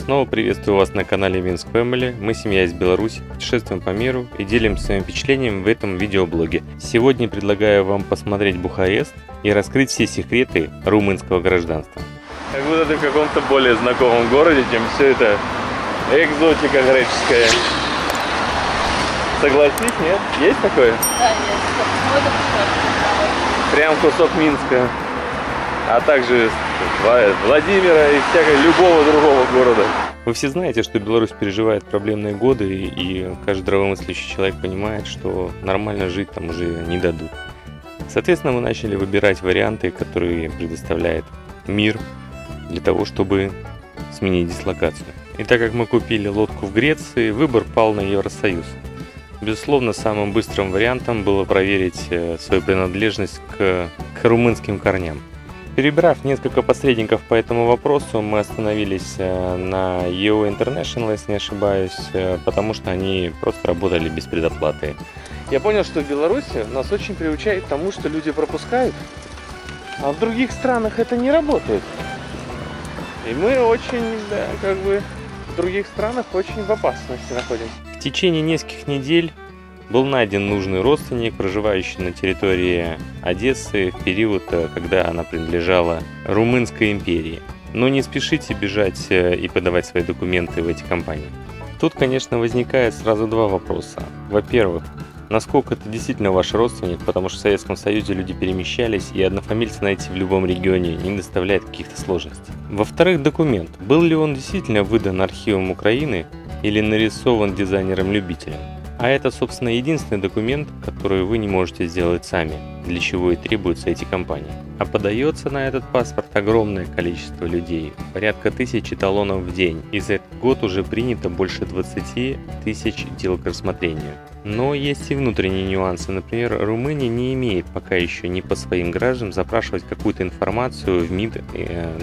Снова приветствую вас на канале Minsk Family. Мы семья из Беларуси, путешествуем по миру и делимся своим впечатлением в этом видеоблоге. Сегодня предлагаю вам посмотреть Бухарест и раскрыть все секреты румынского гражданства. Как будто ты в каком-то более знакомом городе, чем все это экзотика греческая. Согласись, нет? Есть такое? Да, есть. Прям кусок Минска. А также Владимира и любого другого города. Вы все знаете, что Беларусь переживает проблемные годы, и каждый здравомыслящий человек понимает, что нормально жить там уже не дадут. Соответственно, мы начали выбирать варианты, которые предоставляет мир для того, чтобы сменить дислокацию. И так как мы купили лодку в Греции, выбор пал на Евросоюз. Безусловно, самым быстрым вариантом было проверить свою принадлежность к румынским корням. Перебрав несколько посредников по этому вопросу, мы остановились на EO International, если не ошибаюсь, потому что они просто работали без предоплаты. Я понял, что в Беларуси нас очень приучает к тому, что люди пропускают, а в других странах это не работает. И мы очень, в других странах очень в опасности находимся. В течение нескольких недель был найден нужный родственник, проживающий на территории Одессы в период, когда она принадлежала Румынской империи. Но не спешите бежать и подавать свои документы в эти компании. Тут, конечно, возникает сразу два вопроса. Во-первых, насколько это действительно ваш родственник, потому что в Советском Союзе люди перемещались, и однофамильца найти в любом регионе не доставляет каких-то сложностей. Во-вторых, документ. Был ли он действительно выдан архивом Украины или нарисован дизайнером-любителем? А это, собственно, единственный документ, который вы не можете сделать сами, для чего и требуются эти компании. А подается на этот паспорт огромное количество людей, порядка 1000 талонов в день, и за этот год уже принято больше 20 тысяч дел к рассмотрению. Но есть и внутренние нюансы. Например, Румыния не имеет пока еще ни по своим гражданам запрашивать какую-то информацию в МИД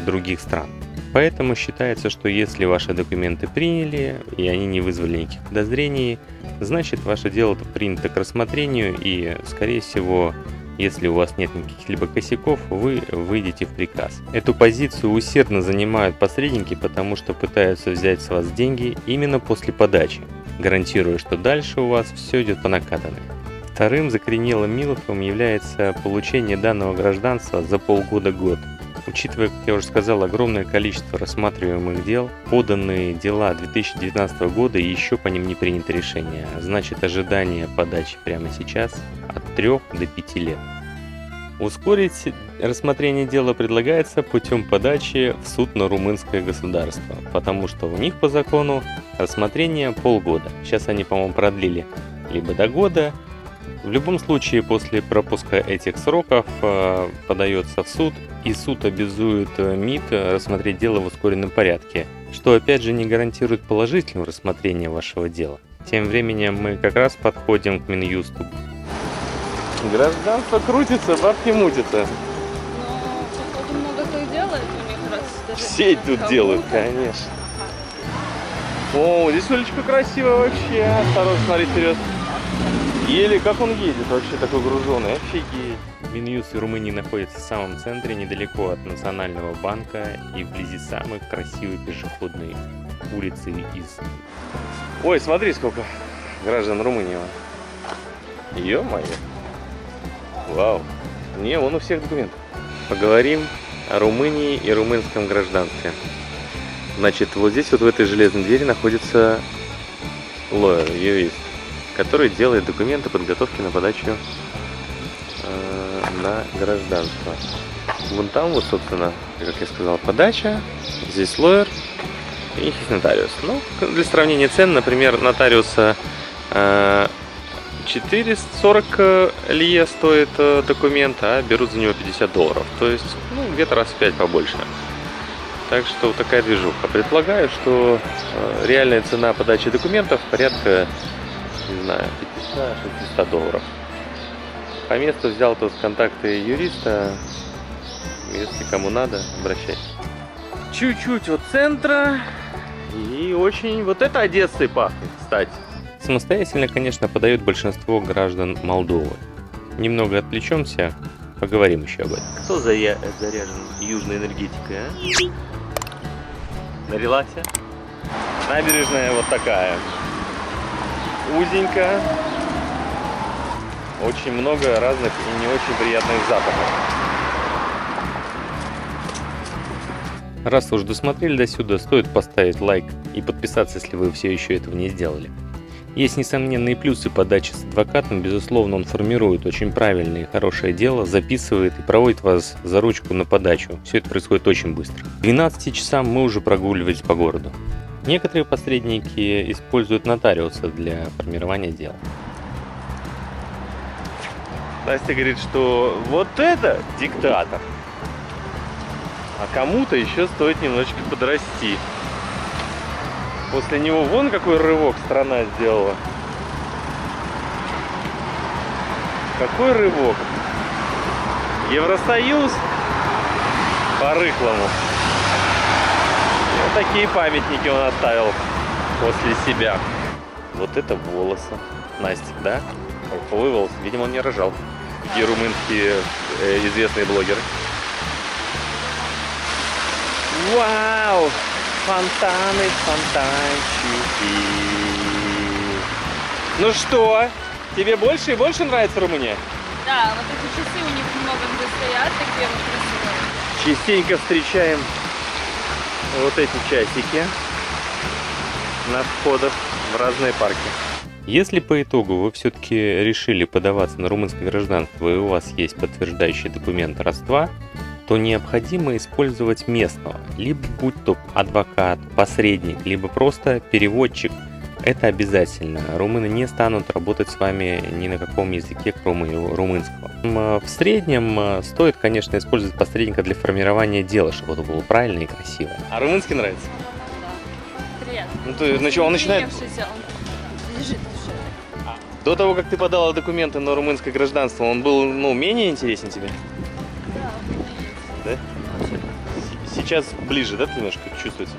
других стран. Поэтому считается, что если ваши документы приняли и они не вызвали никаких подозрений, значит ваше дело принято к рассмотрению, и, скорее всего, если у вас нет каких-либо косяков, вы выйдете в приказ. Эту позицию усердно занимают посредники, потому что пытаются взять с вас деньги именно после подачи, гарантируя, что дальше у вас все идет по накатанной. Вторым закоренелым мифом является получение данного гражданства за полгода-год. Учитывая, как я уже сказал, огромное количество рассматриваемых дел, поданные дела 2019 года и еще по ним не принято решение, значит ожидание подачи прямо сейчас от 3 до 5 лет. Ускорить рассмотрение дела предлагается путем подачи в суд на румынское государство, потому что у них по закону рассмотрение полгода. Сейчас они, по-моему, продлили либо до года. В любом случае, после пропуска этих сроков подается в суд, и суд обязует МИД рассмотреть дело в ускоренном порядке, что опять же не гарантирует положительного рассмотрения вашего дела. Тем временем мы как раз подходим к Минюсту. Гражданство крутится, бабки мутятся. Но, походу, много кто и делает у них, раз даже... Все тут делают, конечно. О, здесь уличка красивая вообще. Осторожно, смотри вперед. Еле как он едет, вообще такой груженый, офигеть. Минюст Румынии находится в самом центре, недалеко от Национального банка и вблизи самой красивой пешеходной улицы из... Ой, смотри, сколько граждан Румынии. Ё-моё. Вау. Не, вон у всех документов. Поговорим о Румынии и румынском гражданстве. Значит, вот здесь вот в этой железной двери находится лоер, юрист, который делает документы подготовки на подачу на гражданство. Вон там вот, собственно, как я сказал, подача, здесь лоер и есть нотариус. Ну, для сравнения цен, например, нотариуса 440 лье стоит документ, а берут за него $50. То есть, где-то раз в 5 побольше. Так что вот такая движуха. Предполагаю, что реальная цена подачи документов порядка, не знаю, $500-600. По месту взял тут контакты юриста. Если кому надо, обращайтесь. Чуть-чуть от центра. И очень вот это Одессой пахнет, кстати. Самостоятельно, конечно, подают большинство граждан Молдовы. Немного отвлечемся, поговорим еще об этом. Кто заряжен южной энергетикой, а? Налилась? Набережная вот такая. Узенькая. Очень много разных и не очень приятных запахов. Раз уж досмотрели до сюда, стоит поставить лайк и подписаться, если вы все еще этого не сделали. Есть несомненные плюсы подачи с адвокатом, безусловно, он формирует очень правильное и хорошее дело, записывает и проводит вас за ручку на подачу. Все это происходит очень быстро. К 12 часам мы уже прогуливались по городу. Некоторые посредники используют нотариуса для формирования дела. Настя говорит, что вот это диктатор. А кому-то еще стоит немножечко подрасти. После него вон какой рывок страна сделала. Какой рывок? Евросоюз по-рыхлому. И вот такие памятники он оставил после себя. Вот это волосы. Настик, да? Какой волос? Видимо, он не рожал. И румынские известные блогеры. Вау! Фонтаны, фонтанчики. Ну что, тебе больше и больше нравится Румыния? Да, вот эти часы у них много где стоят, такие вот красивые. Частенько встречаем вот эти часики на входах в разные парки. Если по итогу вы все-таки решили подаваться на румынское гражданство и у вас есть подтверждающий документ родства, то необходимо использовать местного, либо будь то адвокат, посредник, либо просто переводчик. Это обязательно. Румыны не станут работать с вами ни на каком языке, кроме румынского. В среднем стоит, конечно, использовать посредника для формирования дела, чтобы это было правильно и красиво. А румынский нравится? Да. Приятно. Ну, то, он начинает... Лежит. До того, как ты подала документы на румынское гражданство, он был, менее интересен тебе? Да? Сейчас ближе, да, ты немножко чувствуется?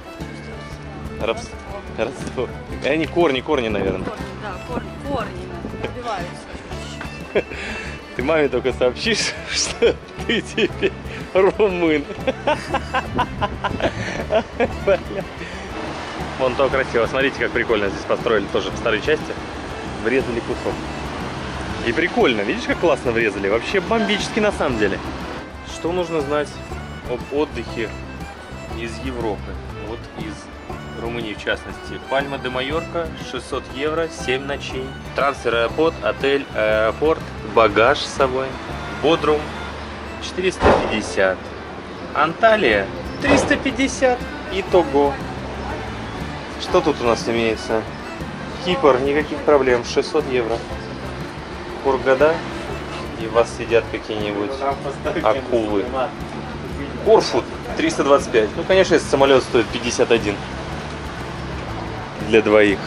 Родство. Они корни, наверное. Да, корни пробиваются. Ты маме только сообщишь, что ты теперь румын. Вон то красиво. Смотрите, как прикольно здесь построили тоже в старой части. Врезали кусок. И прикольно. Видишь, как классно врезали? Вообще бомбически на самом деле. Что нужно знать об отдыхе из Европы? Вот из Румынии в частности. Пальма де Майорка, 600 евро, 7 ночей. Трансфер аэропорт, отель, аэропорт, багаж с собой. Бодрум 450. Анталия 350. Итого. Что тут у нас имеется? Кипр, никаких проблем, 600 евро. Хургада, и у вас сидят какие-нибудь акулы. Корфу 325. Ну, конечно, если самолет стоит 51 для двоих.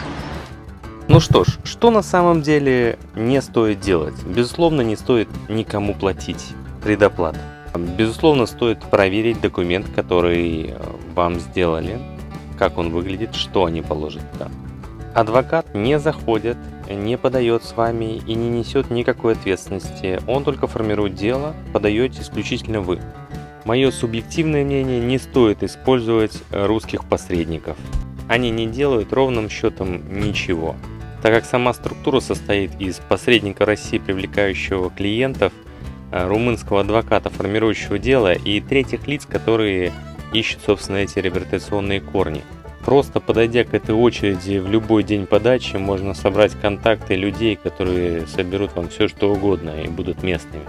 Ну что ж, что на самом деле не стоит делать? Безусловно, не стоит никому платить предоплату. Безусловно, стоит проверить документ, который вам сделали, как он выглядит, что они положат туда. Адвокат не заходит, не подает с вами и не несет никакой ответственности. Он только формирует дело, подаете исключительно вы. Мое субъективное мнение, не стоит использовать русских посредников. Они не делают ровным счетом ничего. Так как сама структура состоит из посредника России, привлекающего клиентов, румынского адвоката, формирующего дело, и третьих лиц, которые ищут, собственно, эти реабилитационные корни. Просто подойдя к этой очереди в любой день подачи, можно собрать контакты людей, которые соберут вам все что угодно и будут местными.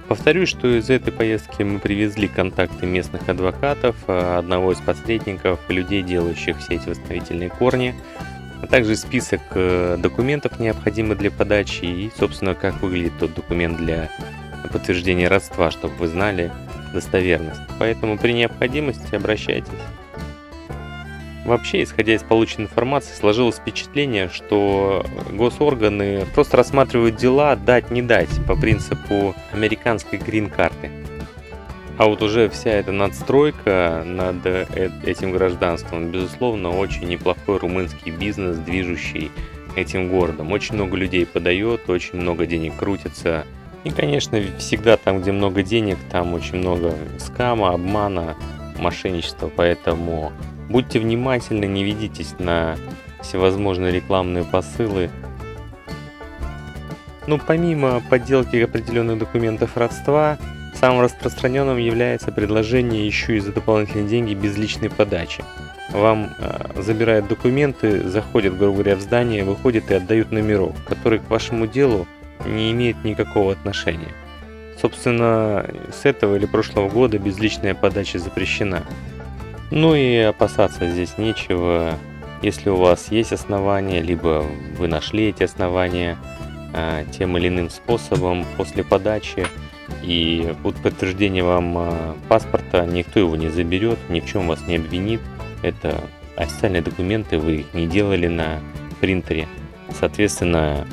Повторюсь, что из этой поездки мы привезли контакты местных адвокатов, одного из посредников, людей, делающих все эти восстановительные корни, а также список документов, необходимых для подачи, и, собственно, как выглядит тот документ для подтверждения родства, чтобы вы знали достоверность. Поэтому при необходимости обращайтесь. Вообще, исходя из полученной информации, сложилось впечатление, что госорганы просто рассматривают дела дать не дать по принципу американской грин-карты. А вот уже вся эта надстройка над этим гражданством, безусловно, очень неплохой румынский бизнес, движущий этим городом. Очень много людей подает, очень много денег крутится. И, конечно, всегда там, где много денег, там очень много скама, обмана, мошенничества. Поэтому Будьте внимательны, не ведитесь на всевозможные рекламные посылы. Ну, помимо подделки определенных документов родства, самым распространенным является предложение еще и за дополнительные деньги безличной подачи. Вам забирают документы, заходят, грубо говоря, в здание, выходят и отдают номерок, который к вашему делу не имеет никакого отношения. Собственно, с этого или прошлого года безличная подача запрещена. Ну и опасаться здесь нечего. Если у вас есть основания, либо вы нашли эти основания тем или иным способом после подачи и будет подтверждение вам паспорта, никто его не заберет, ни в чем вас не обвинит. Это официальные документы, вы их не делали на принтере. Соответственно,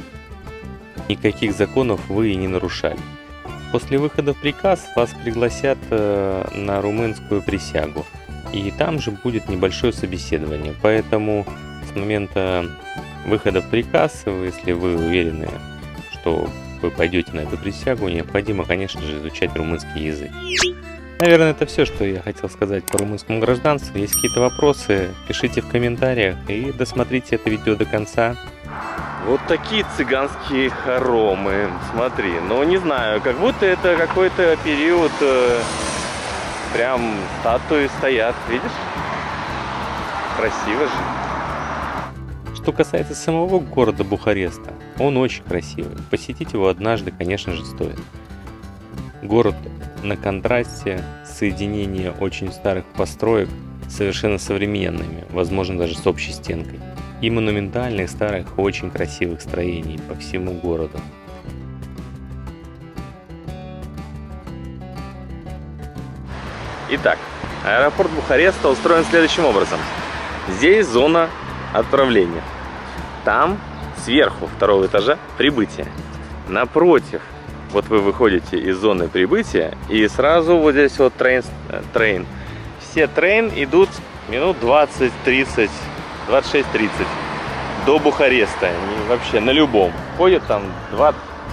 никаких законов вы и не нарушали. После выхода в приказ вас пригласят на румынскую присягу. И там же будет небольшое собеседование. Поэтому с момента выхода в приказ, если вы уверены, что вы пойдете на эту присягу, необходимо, конечно же, изучать румынский язык. Наверное, это все, что я хотел сказать по румынскому гражданству. Есть какие-то вопросы, пишите в комментариях и досмотрите это видео до конца. Вот такие цыганские хоромы. Смотри, ну не знаю, как будто это какой-то период, прям статуи стоят, видишь? Красиво же. Что касается самого города Бухареста, он очень красивый. Посетить его однажды, конечно же, стоит. Город на контрасте, соединение очень старых построек с совершенно современными, возможно, даже с общей стенкой. И монументальных, старых, очень красивых строений по всему городу. Итак, аэропорт Бухареста устроен следующим образом. Здесь зона отправления. Там сверху второго этажа прибытие. Напротив, вот вы выходите из зоны прибытия и сразу вот здесь вот трейн. Все трейн идут минут 20-30, 26-30 до Бухареста. Они вообще на любом. Ходят там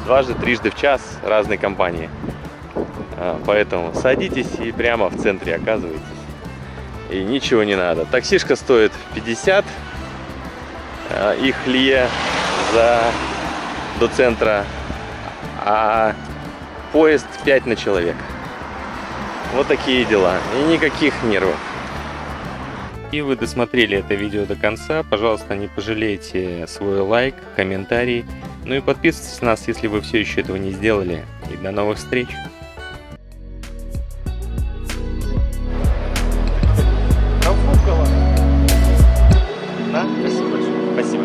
дважды-трижды в час разные компании. Поэтому садитесь и прямо в центре оказываетесь. И ничего не надо. Таксишка стоит 50 их лье до центра, а поезд 5 на человека. Вот такие дела. И никаких нервов. И вы досмотрели это видео до конца. Пожалуйста, не пожалейте свой лайк, комментарий. Ну и подписывайтесь на нас, если вы все еще этого не сделали. И до новых встреч! Спасибо большое. Спасибо.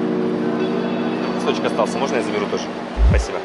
Кусочек остался. Можно я заберу тоже? Спасибо.